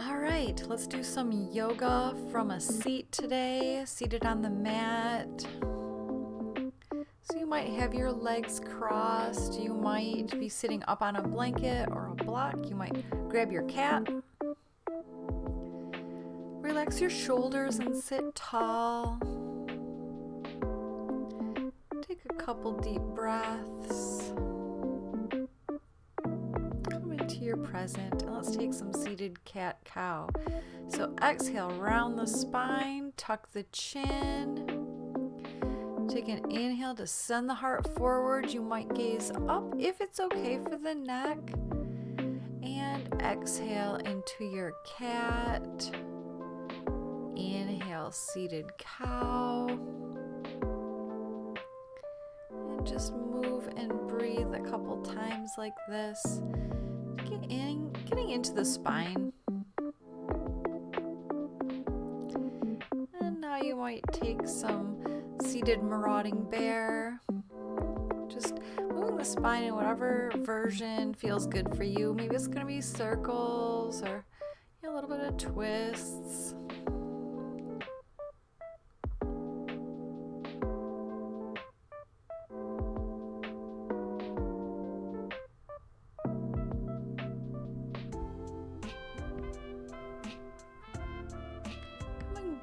All right, let's do some yoga from a seat today, seated on the mat. So you might have your legs crossed, you might be sitting up on a blanket or a block, you might grab your cat. Relax your shoulders and sit tall. Take a couple deep breaths. Come into your present and let's take some seated cat-cow. So exhale, round the spine, tuck the chin. Take an inhale to send the heart forward. You might gaze up if it's okay for the neck. And exhale into your cat. Inhale, seated cow. And just move and breathe a couple times like this. Getting into the spine. And now you might take some seated marauding bear. Just moving the spine in whatever version feels good for you. Maybe it's going to be circles or a little bit of twists.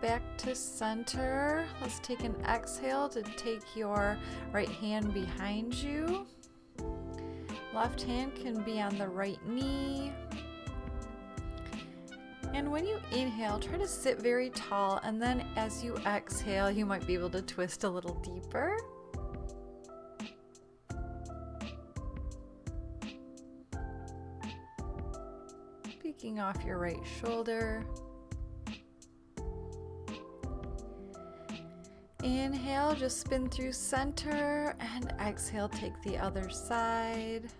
Back to center. Let's take an exhale to take your right hand behind you. Left hand can be on the right knee. And when you inhale, try to sit very tall, and then as you exhale, you might be able to twist a little deeper. Peeking off your right shoulder. Inhale, just spin through center, and exhale, take the other side.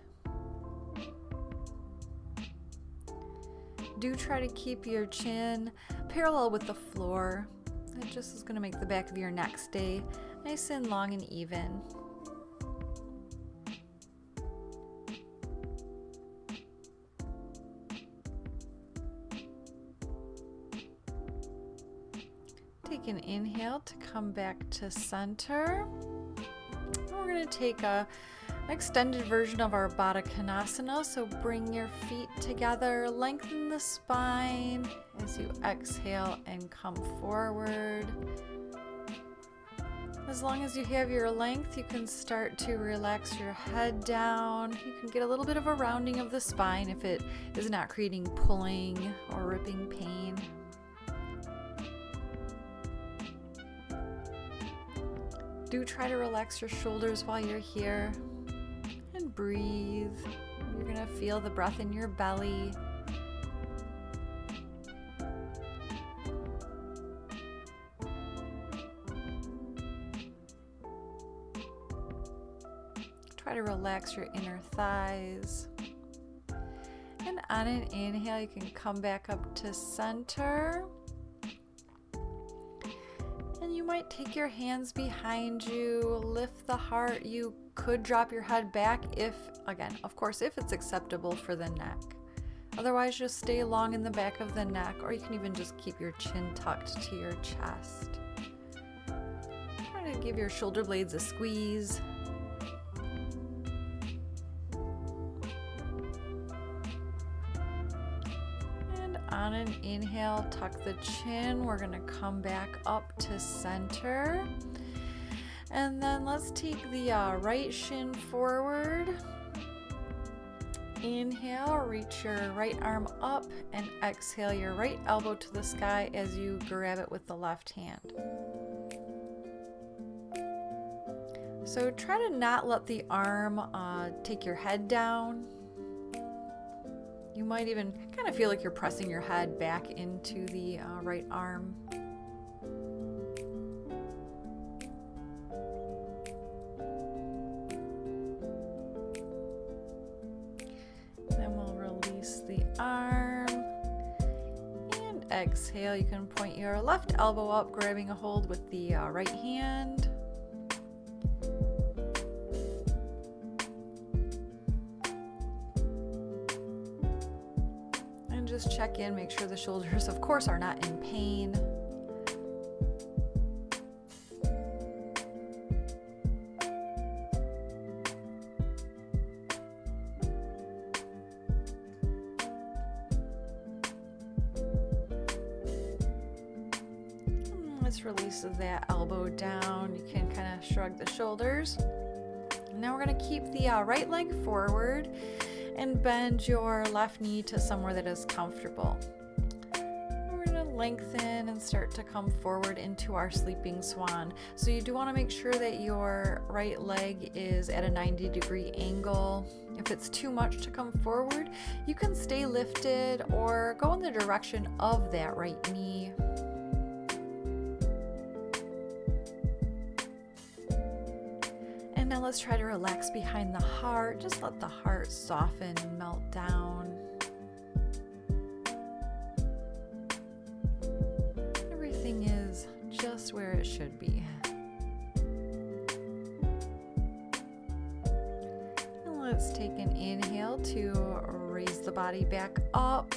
Do try to keep your chin parallel with the floor. That just is going to make the back of your neck stay nice and long and even. Take an inhale to come back to center. We're going to take an extended version of our Baddha Konasana. So bring your feet together, lengthen the spine as you exhale and come forward. As long as you have your length, you can start to relax your head down. You can get a little bit of a rounding of the spine if it is not creating pulling or ripping pain. Do try to relax your shoulders while you're here and breathe. You're going to feel the breath in your belly. Try to relax your inner thighs. And on an inhale, you can come back up to center. You might take your hands behind you, lift the heart. You could drop your head back if it's acceptable for the neck. Otherwise, just stay long in the back of the neck, or you can even just keep your chin tucked to your chest. Try to give your shoulder blades a squeeze. On an inhale, tuck the chin. We're going to come back up to center. And then let's take the right shin forward. Inhale, reach your right arm up, and exhale your right elbow to the sky as you grab it with the left hand. So try to not let the arm take your head down. You might even kind of feel like you're pressing your head back into the right arm. Then we'll release the arm. And exhale, you can point your left elbow up, grabbing a hold with the right hand. just check in, make sure the shoulders, of course, are not in pain. Let's release that elbow down. You can kind of shrug the shoulders. Now we're going to keep the right leg forward and bend your left knee to somewhere that is comfortable. We're going to lengthen and start to come forward into our sleeping swan. So you do want to make sure that your right leg is at a 90-degree angle. If it's too much to come forward, you can stay lifted or go in the direction of that right knee. Now let's try to relax behind the heart. Just let the heart soften and melt down. Everything is just where it should be. And let's take an inhale to raise the body back up.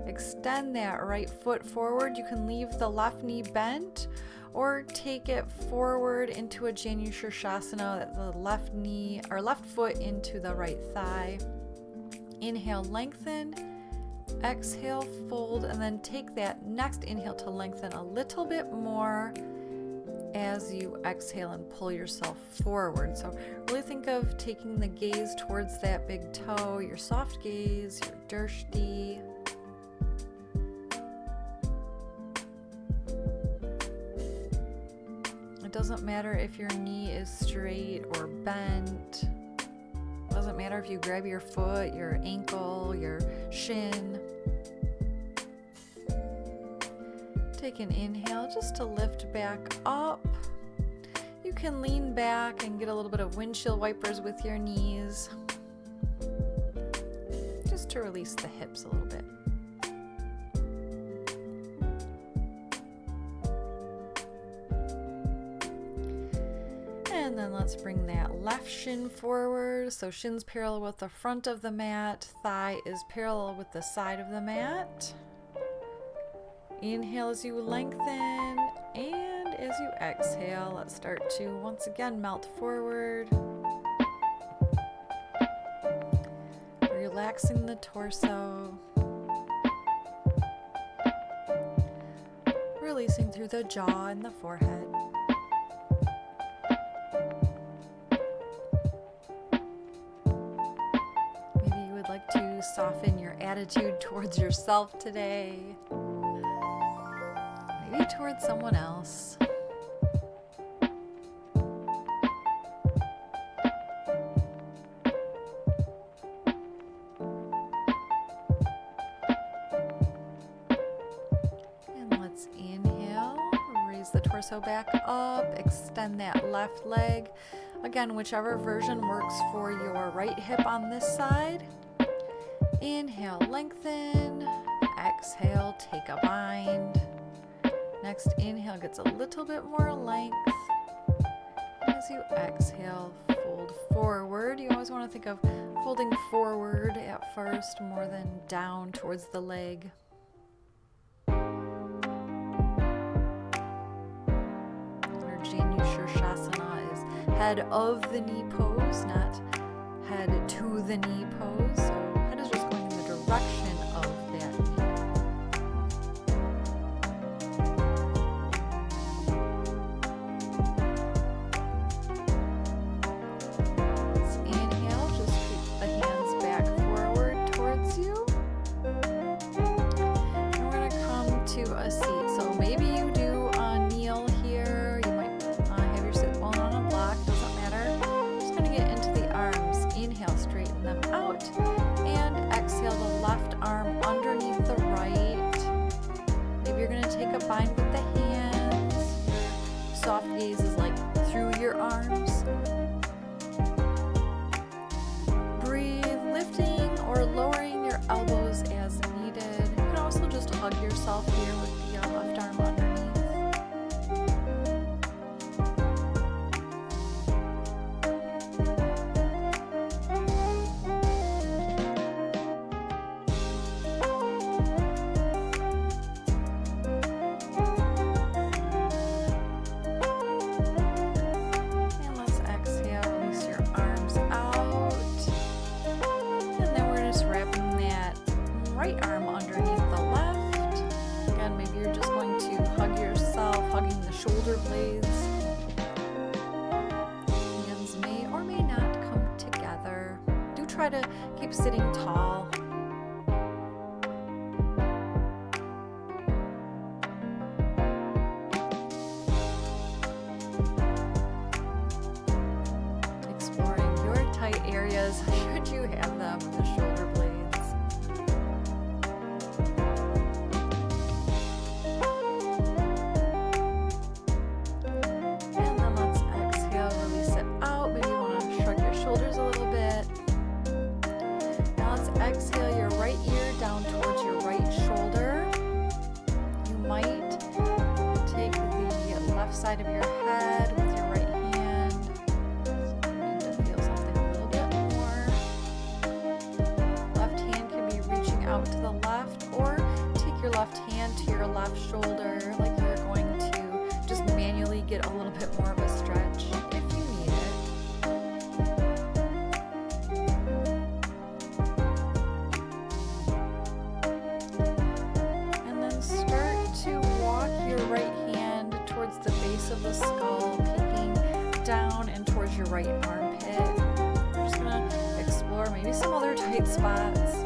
Extend that right foot forward. You can leave the left knee bent or take it forward into a Janu Shirshasana, that the left knee or left foot into the right thigh. Inhale, lengthen. Exhale, fold, and then take that next inhale to lengthen a little bit more as you exhale and pull yourself forward. So really think of taking the gaze towards that big toe, your soft gaze, your drishti. It doesn't matter if your knee is straight or bent. It doesn't matter if you grab your foot, your ankle, your shin. Take an inhale just to lift back up. You can lean back and get a little bit of windshield wipers with your knees, just to release the hips a little bit. And then let's bring that left shin forward. So shin's parallel with the front of the mat, thigh is parallel with the side of the mat. Inhale as you lengthen, and as you exhale, let's start to once again melt forward. Relaxing the torso. Releasing through the jaw and the forehead. To soften your attitude towards yourself today, maybe towards someone else. And let's inhale, raise the torso back up, extend that left leg. Again, whichever version works for your right hip on this side. Inhale, lengthen. Exhale, take a bind. Next inhale gets a little bit more length. As you exhale, fold forward. You always want to think of folding forward at first more than down towards the leg. Our Janu Shirshasana is head of the knee pose, not head to the knee pose. So head is just going in the direction of that knee. Let's inhale, just keep the hands back forward towards you. And we're going to come to a seat. So maybe you do kneel here. You might have your sit bone on a block, doesn't matter. Just going to get into the arms. Inhale, straighten them out. Exhale the left arm underneath the right. Maybe you're going to take a bind with the hands. Soft gaze is like through your arms. Breathe, lifting or lowering your elbows as needed. You can also just hug yourself here with the left arm underneath. right arm underneath the left. Again, maybe you're just going to hug yourself, hugging the shoulder blades. Hands may or may not come together. Do try to keep sitting tall. Exploring your tight areas, should you have them, the shoulder blades. Exhale your right ear down towards your right shoulder. You might take the left side of your head with your right hand. So you need to feel something a little bit more. Left hand can be reaching out to the left, or take your left hand to your left shoulder like you're going to just manually get a little bit more of a stretch if you need it. The base of the skull, peeking down and towards your right armpit. We're just going to explore maybe some other tight spots.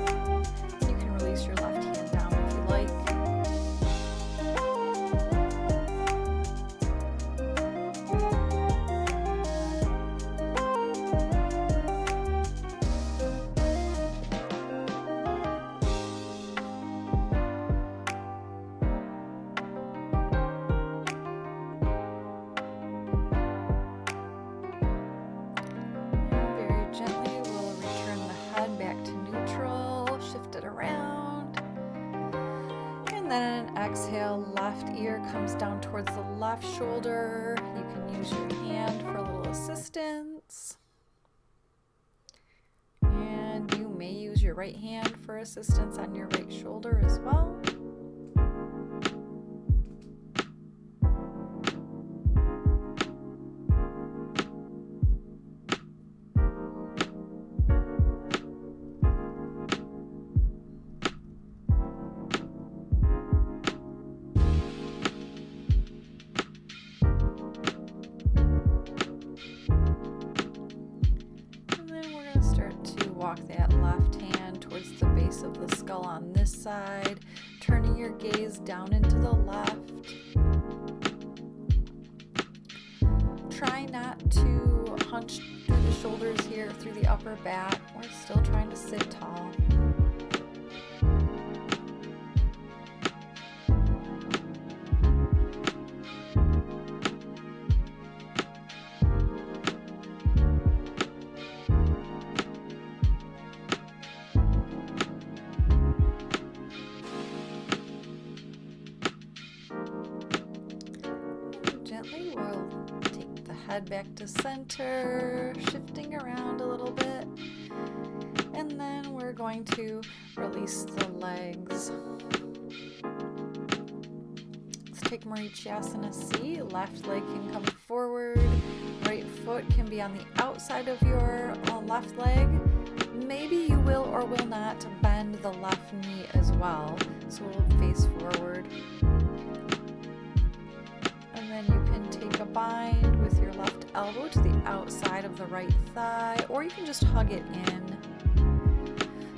You can release your left hand down if you like. And then an exhale, left ear comes down towards the left shoulder. You can use your hand for a little assistance. And you may use your right hand for assistance on your right shoulder as well. Walk that left hand towards the base of the skull on this side, turning your gaze down into the left. Try not to hunch through the shoulders here, through the upper back. We're still trying to sit tall. We'll take the head back to center, shifting around a little bit, and then we're going to release the legs. Let's take Marichyasana C. Left leg can come forward, right foot can be on the outside of your left leg. Maybe you will or will not bend the left knee as well, so we'll face forward. And then you can take a bind with your left elbow to the outside of the right thigh, or you can just hug it in.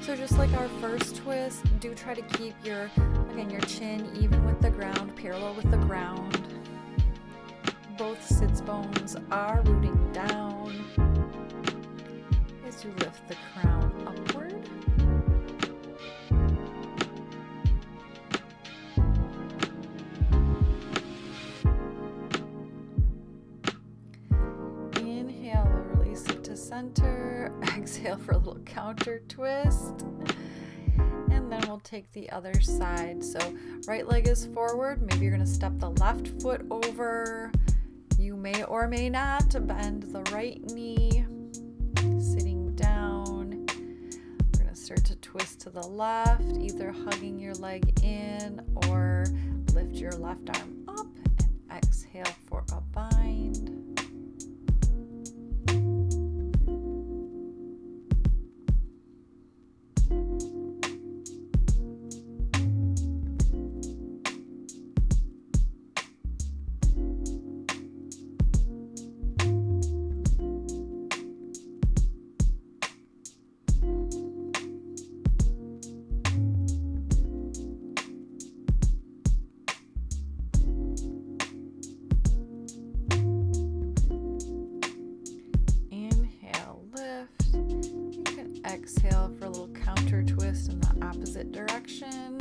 So just like our first twist, do try to keep your chin even with the ground, parallel with the ground. Both sits bones are rooting down as you lift the crown upward. Center, exhale for a little counter twist, and then we'll take the other side. So right leg is forward, maybe you're going to step the left foot over. You may or may not bend the right knee, sitting down. We're going to start to twist to the left, either hugging your leg in or lift your left arm up and exhale for a bind. connection.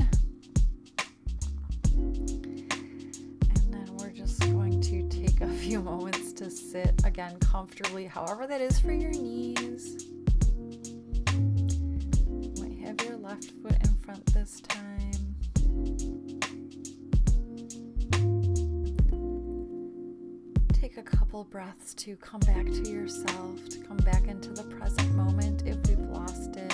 And then we're just going to take a few moments to sit again comfortably, however that is for your knees. You might have your left foot in front this time. Take a couple breaths to come back to yourself, to come back into the present moment if we've lost it.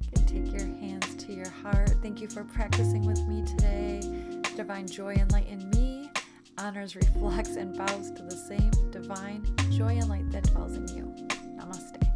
You can take your hands to your heart. Thank you for practicing with me today. Divine joy enlighten me, honors, reflects, and bows to the same divine joy and light that dwells in you. Namaste.